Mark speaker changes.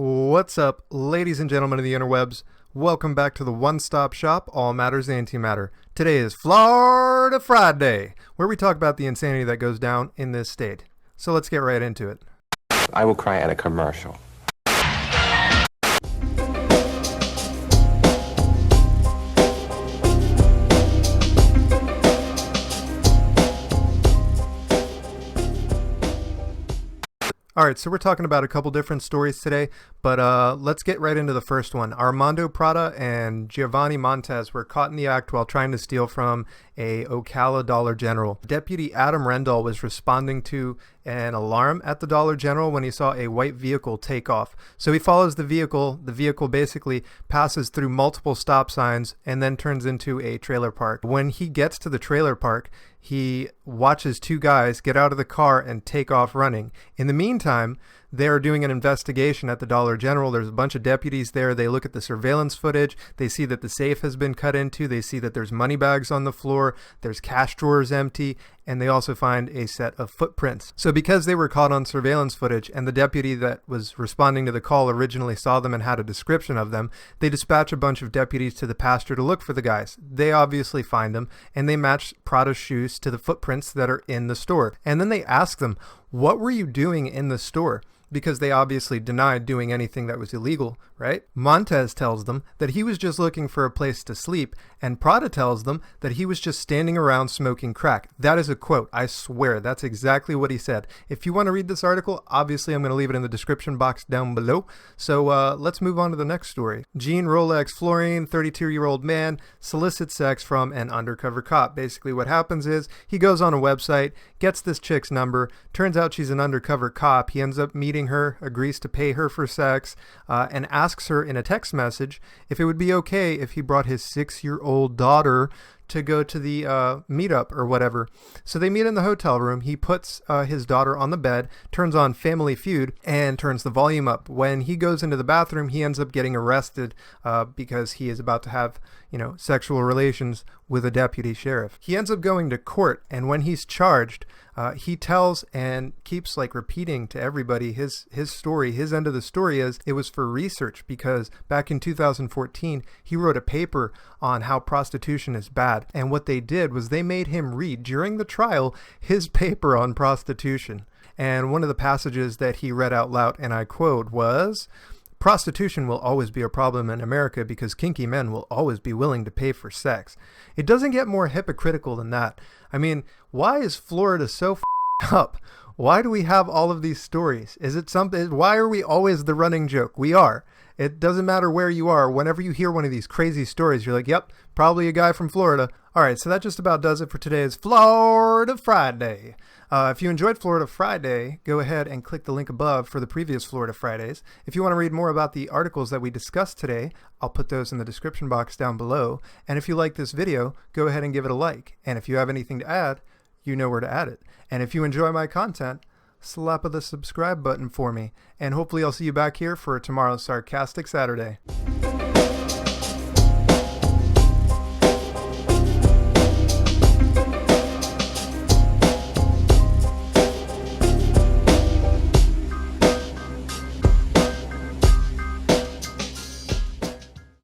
Speaker 1: What's up, ladies and gentlemen of the interwebs? Welcome back to the one-stop shop, All Matters Antimatter. Today is Florida Friday, where we talk about the insanity that goes down in this state. So let's get right into it.
Speaker 2: I will cry at a commercial.
Speaker 1: Alright, so we're talking about a couple different stories today, but let's get right into the first one. Armando Prada and Giovanni Montez were caught in the act while trying to steal from a Ocala Dollar General. Deputy Adam Rendell was responding to an alarm at the Dollar General when he saw a white vehicle take off. So he follows the vehicle. The vehicle basically passes through multiple stop signs and then turns into a trailer park. When he gets to the trailer park, he watches two guys get out of the car and take off running. In the meantime, they are doing an investigation at the Dollar General. There's a bunch of deputies there. They look at the surveillance footage. They see that the safe has been cut into. They see that there's money bags on the floor. There's cash drawers empty. And they also find a set of footprints. So because they were caught on surveillance footage and the deputy that was responding to the call originally saw them and had a description of them, they dispatch a bunch of deputies to the pasture to look for the guys. They obviously find them and they match Prada's shoes to the footprints that are in the store. And then they ask them, what were you doing in the store? Because they obviously denied doing anything that was illegal, right? Montez tells them that he was just looking for a place to sleep, and Prada tells them that he was just standing around smoking crack. That is a quote. I swear, that's exactly what he said. If you want to read this article, obviously I'm going to leave it in the description box down below. So let's move on to the next story. Jean Rolex Florine, 32-year-old man, solicits sex from an undercover cop. Basically what happens is he goes on a website, gets this chick's number, turns out she's an undercover cop. He ends up meeting her, agrees to pay her for sex, and asks her in a text message if it would be okay if he brought his 6-year-old daughter to go to the meetup or whatever. So they meet in the hotel room. He puts his daughter on the bed, turns on Family Feud, and turns the volume up. When he goes into the bathroom, he ends up getting arrested because he is about to have, sexual relations with a deputy sheriff. He ends up going to court, and when he's charged, he tells and keeps repeating to everybody his story. His end of the story is it was for research because back in 2014, he wrote a paper on how prostitution is bad. And what they did was they made him read during the trial his paper on prostitution. And one of the passages that he read out loud, and I quote, was, "Prostitution will always be a problem in America because kinky men will always be willing to pay for sex." It doesn't get more hypocritical than that. I mean, why is Florida so up? Why do we have all of these stories? Is it something? Why are we always the running joke? We are. It doesn't matter where you are. Whenever you hear one of these crazy stories, you're like, yep, probably a guy from Florida. All right, so that just about does it for today's Florida Friday. If you enjoyed Florida Friday, go ahead and click the link above for the previous Florida Fridays. If you want to read more about the articles that we discussed today, I'll put those in the description box down below. And if you like this video, go ahead and give it a like. And if you have anything to add, you know where to add it. And if you enjoy my content, slap the subscribe button for me. And hopefully I'll see you back here for tomorrow's Sarcastic Saturday.